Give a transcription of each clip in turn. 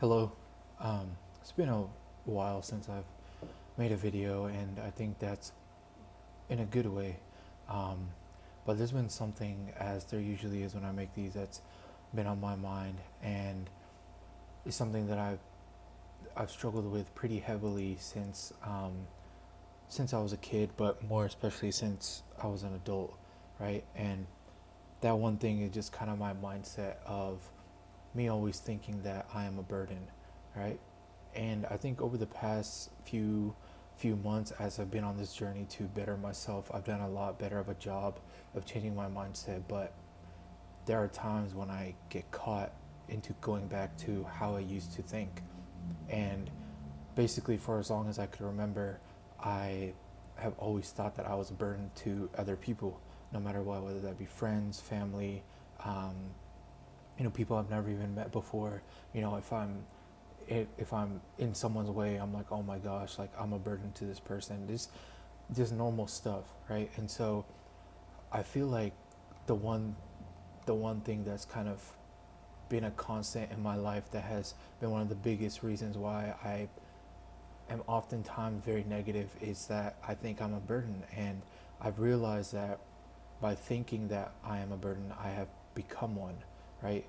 Hello. It's been a while since I've made a video, and I think that's in a good way. Um, but there's been something, as there usually is when I make these, that's been on my mind, and it's something that I've struggled with pretty heavily since I was a kid, but more especially since I was an adult, right? And that one thing is just kind of my mindset of me always thinking that I am a burden, right? And I think over the past few months, as I've been on this journey to better myself, I've done a lot better of a job of changing my mindset. But there are times when I get caught into going back to how I used to think. And basically, for as long as I could remember, I have always thought that I was a burden to other people, no matter what, whether that be friends, family, um, people I've never even met before. If I'm in someone's way, I'm like, oh my gosh, like I'm a burden to this person. Just normal stuff, right? And so I feel like the one the one thing that's kind of been a constant in my life, that has been one of the biggest reasons why I am oftentimes very negative, is that I think I'm a burden. And I've realized that by thinking that I am a burden, I have become one, right?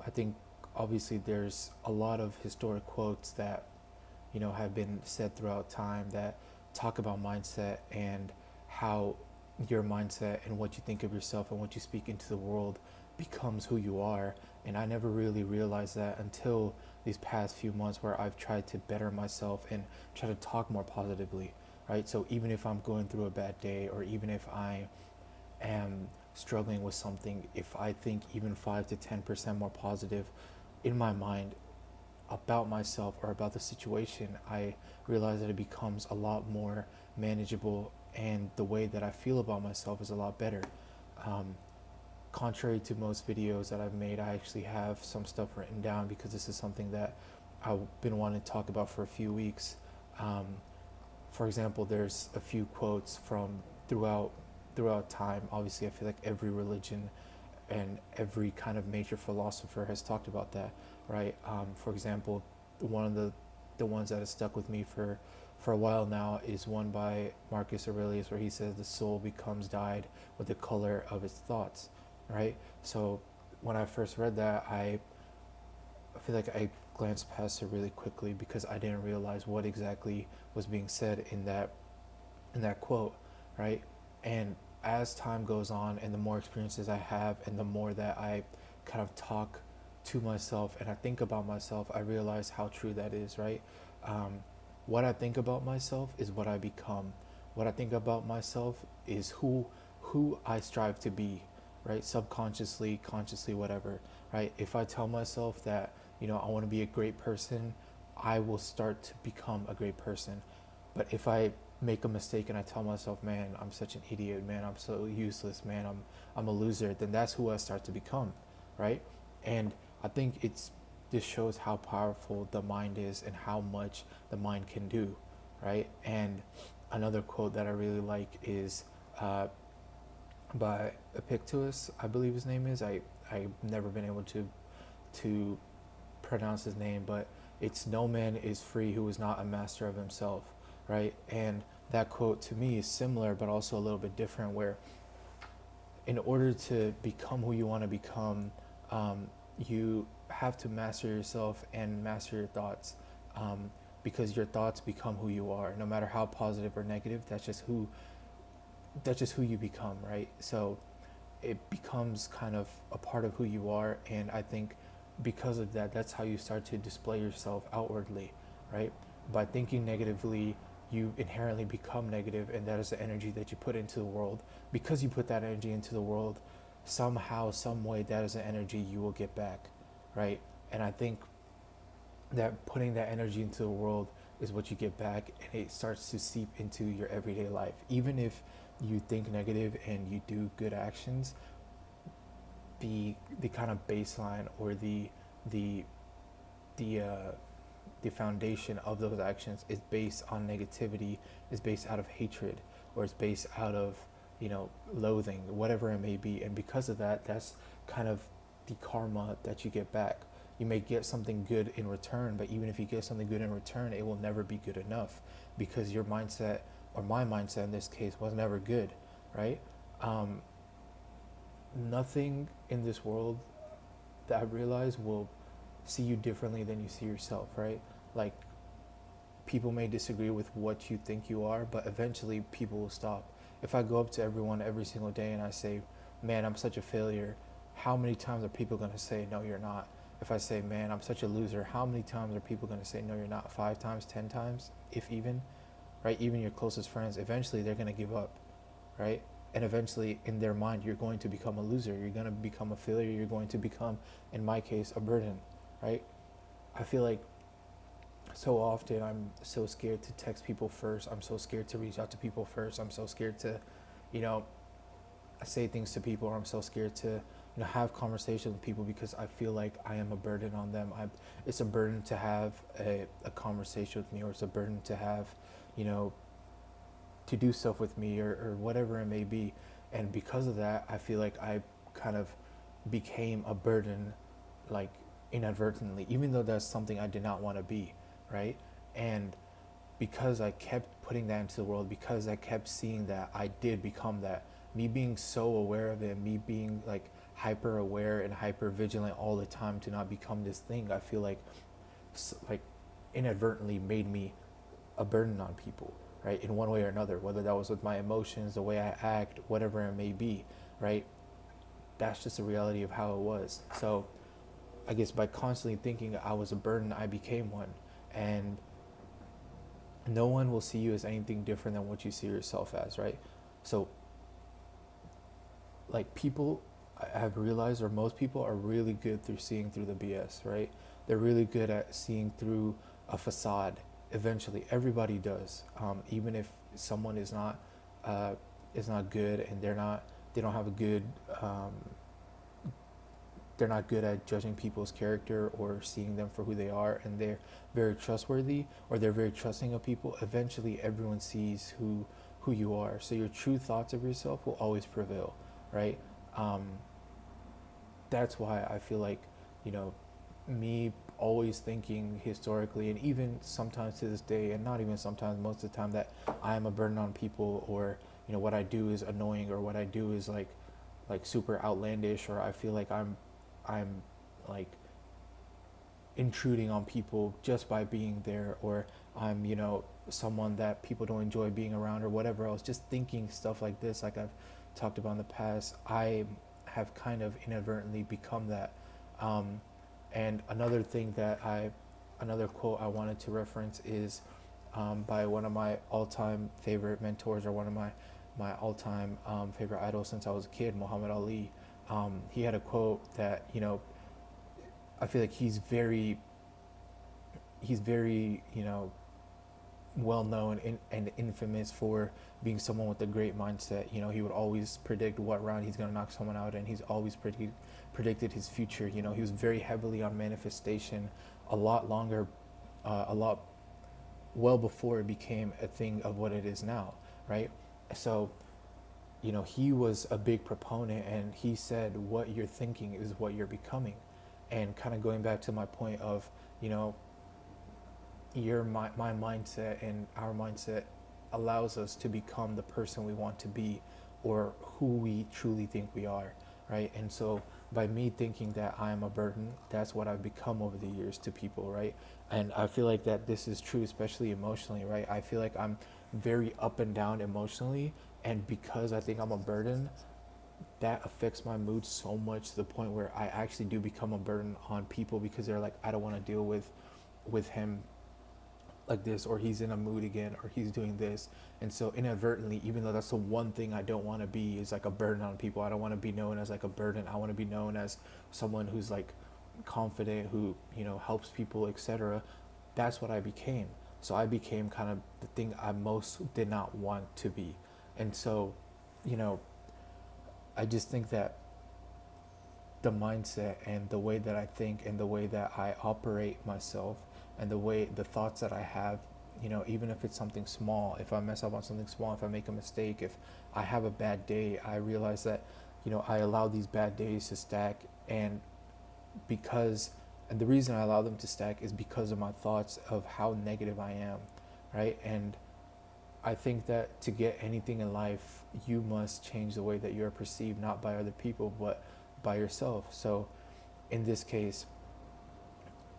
I think obviously there's a lot of historic quotes that have been said throughout time that talk about mindset and how your mindset and what you think of yourself and what you speak into the world becomes who you are. And I never really realized that until these past few months, where I've tried to better myself and try to talk more positively, right? So even if I'm going through a bad day, or even if I am struggling with something, if I think even 5 to 10% more positive in my mind about myself or about the situation, I realize that it becomes a lot more manageable, and the way that I feel about myself is a lot better. Um, Contrary to most videos that I've made, I actually have some stuff written down, because this is something that I've been wanting to talk about for a few weeks. Um, for example, there's a few quotes from throughout time. Obviously, I feel like every religion and every kind of major philosopher has talked about that, right? For example, one of the ones that has stuck with me for a while now is one by Marcus Aurelius, where he says the soul becomes dyed with the color of its thoughts, right? So when I first read that, I feel like I glanced past it really quickly, because I didn't realize what exactly was being said in that quote, right? And as time goes on, and the more experiences I have, and the more that I kind of talk to myself and I think about myself, I realize how true that is, right? Um, what I think about myself is what I become. What I think about myself is who I strive to be, right? Subconsciously, consciously, whatever, right? If I tell myself that, I want to be a great person, I will start to become a great person. But if I make a mistake and I tell myself, man, I'm such an idiot, man, I'm so useless, man, I'm a loser, then that's who I start to become, right? And I think this shows how powerful the mind is and how much the mind can do, right? And another quote that I really like is uh, by Epictetus, I believe his name is. I've never been able to pronounce his name, but it's no man is free who is not a master of himself, right? And that quote to me is similar, but also a little bit different, where in order to become who you want to become, you have to master yourself and master your thoughts, because your thoughts become who you are. No matter how positive or negative, that's just who you become, right? So it becomes kind of a part of who you are. And I think because of that, that's how you start to display yourself outwardly, right? By thinking negatively, you inherently become negative, and that is the energy that you put into the world. Because you put that energy into the world, somehow, some way, that is the energy you will get back, right? And I think that putting that energy into the world is what you get back, and it starts to seep into your everyday life. Even if you think negative and you do good actions, the kind of baseline, or the the uh, the foundation of those actions is based on negativity, is based out of hatred, or it's based out of loathing, whatever it may be. And because of that, that's kind of the karma that you get back. You may get something good in return, but even if you get something good in return, it will never be good enough because your mindset, or my mindset in this case, was never good, right? Um, Nothing in this world that I realize will see you differently than you see yourself, right? Like, people may disagree with what you think you are, but eventually people will stop. If I go up to everyone every single day and I say, man, I'm such a failure, how many times are people going to say, no, you're not? If I say, man, I'm such a loser, how many times are people going to say, no, you're not? 5 times, 10 times, if even, right? Even your closest friends, eventually they're going to give up, right? And eventually, in their mind, you're going to become a loser. You're going to become a failure. You're going to become, in my case, a burden, right? I feel like so often I'm so scared to text people first. I'm so scared to reach out to people first. I'm so scared to, you know, say things to people. Or I'm so scared to, have conversations with people because I feel like I am a burden on them. It's a burden to have a conversation with me, or it's a burden to have, you know, to do stuff with me, or whatever it may be. And because of that, I feel like I kind of became a burden, like, inadvertently, even though that's something I did not want to be, right? And because I kept putting that into the world, because I kept seeing that, I did become that. Me being so aware of it, me being like hyper aware and hyper vigilant all the time to not become this thing, I feel like inadvertently made me a burden on people, right? In one way or another, whether that was with my emotions, the way I act, whatever it may be, right? That's just the reality of how it was. So I guess by constantly thinking I was a burden, I became one. And no one will see you as anything different than what you see yourself as, right? So, like, people, I have realized, or most people are really good through seeing through the BS, right? They're really good at seeing through a facade. Eventually, everybody does. Even if someone uh, is not good, and they don't have a good, um, they're not good at judging people's character or seeing them for who they are, and they're very trustworthy, or they're very trusting of people. Eventually everyone sees who you are, so your true thoughts of yourself will always prevail, right? um, that's why I feel like, you know, me always thinking historically, and even sometimes to this day, and not even sometimes, most of the time, that I am a burden on people, or, what I do is annoying, or what I do is like super outlandish, or I feel like I'm like intruding on people just by being there, or I'm, someone that people don't enjoy being around, or whatever else. Just thinking stuff like this, like I've talked about in the past, I have kind of inadvertently become that. And another quote I wanted to reference is by one of my all-time favorite mentors, or one of my all-time favorite idols since I was a kid, Muhammad Ali. He had a quote that, I feel like he's very well known and infamous for being someone with a great mindset. He would always predict what round he's going to knock someone out, and he's always predicted his future. He was very heavily on manifestation, a lot longer, a lot well before it became a thing of what it is now, right? So, he was a big proponent, and he said, what you're thinking is what you're becoming. And kind of going back to my point of, you know, my mindset and our mindset allows us to become the person we want to be, or who we truly think we are, right? And so by me thinking that I am a burden, that's what I've become over the years to people, right? And I feel like that this is true, especially emotionally, right? I feel like I'm very up and down emotionally, and because I think I'm a burden, that affects my mood so much, to the point where I actually do become a burden on people, because they're like, I don't want to deal with him like this, or he's in a mood again, or he's doing this. And so inadvertently, even though that's the one thing I don't want to be, is like a burden on people. I don't want to be known as like a burden. I want to be known as someone who's like confident, who helps people, etc. That's what I became. So I became kind of the thing I most did not want to be. And so, you know I just think that the mindset and the way that I think and the way that I operate myself, and the thoughts that I have, even if it's something small, if I mess up on something small, if I make a mistake, if I have a bad day, I realize that, I allow these bad days to stack. And because And the reason I allow them to stack is because of my thoughts of how negative I am, right? And I think that to get anything in life, you must change the way that you're perceived, not by other people, but by yourself. So in this case,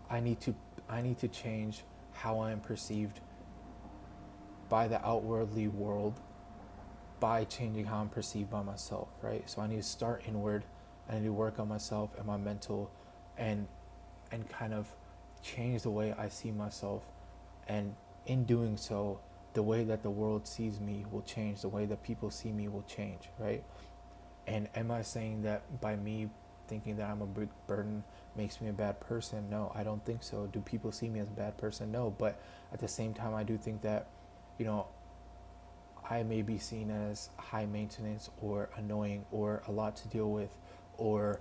I need to I need to change how I am perceived by the outwardly world by changing how I'm perceived by myself, right? So I need to start inward. I need to work on myself and my mental, and kind of change the way I see myself. And in doing so, the way that the world sees me will change. The way that people see me will change, right? And am I saying that by me thinking that I'm a big burden makes me a bad person? No, I don't think so. Do people see me as a bad person? No, but at the same time, I do think that, you know, I may be seen as high maintenance or annoying or a lot to deal with, or,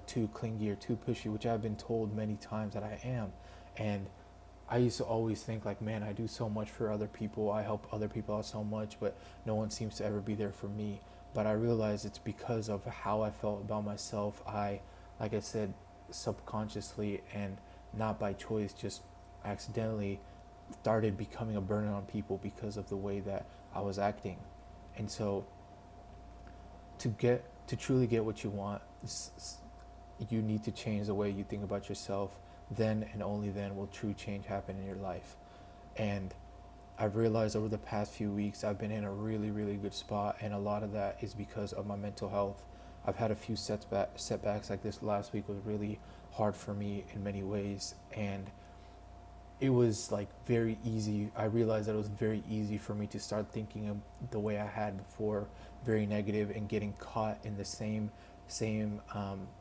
too clingy or too pushy, which I've been told many times that I am. And I used to always think like, man, I do so much for other people. I help other people out so much, but no one seems to ever be there for me. But I realize it's because of how I felt about myself. Like I said, subconsciously and not by choice, just accidentally started becoming a burden on people because of the way that I was acting. And so to truly get what you want, you need to change the way you think about yourself. Then and only then will true change happen in your life. And I've realized over the past few weeks I've been in a really, really good spot, and a lot of that is because of my mental health. I've had a few setbacks. Like this last week was really hard for me in many ways, and it was like very easy. I realized that it was very easy for me to start thinking of the way I had before, very negative, and getting caught in the same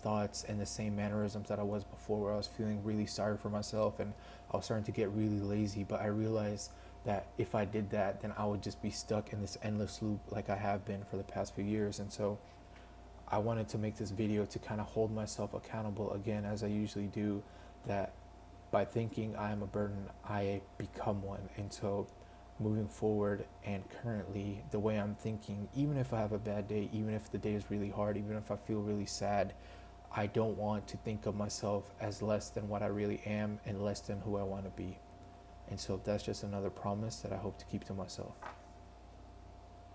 thoughts and the same mannerisms that I was before, where I was feeling really sorry for myself and I was starting to get really lazy. But I realized that if I did that, then I would just be stuck in this endless loop like I have been for the past few years. And so I wanted to make this video to kind of hold myself accountable again, as I usually do, that by thinking I am a burden, I become one. And so moving forward and currently, the way I'm thinking, even if I have a bad day, even if the day is really hard, even if I feel really sad, I don't want to think of myself as less than what I really am and less than who I want to be. And so that's just another promise that I hope to keep to myself.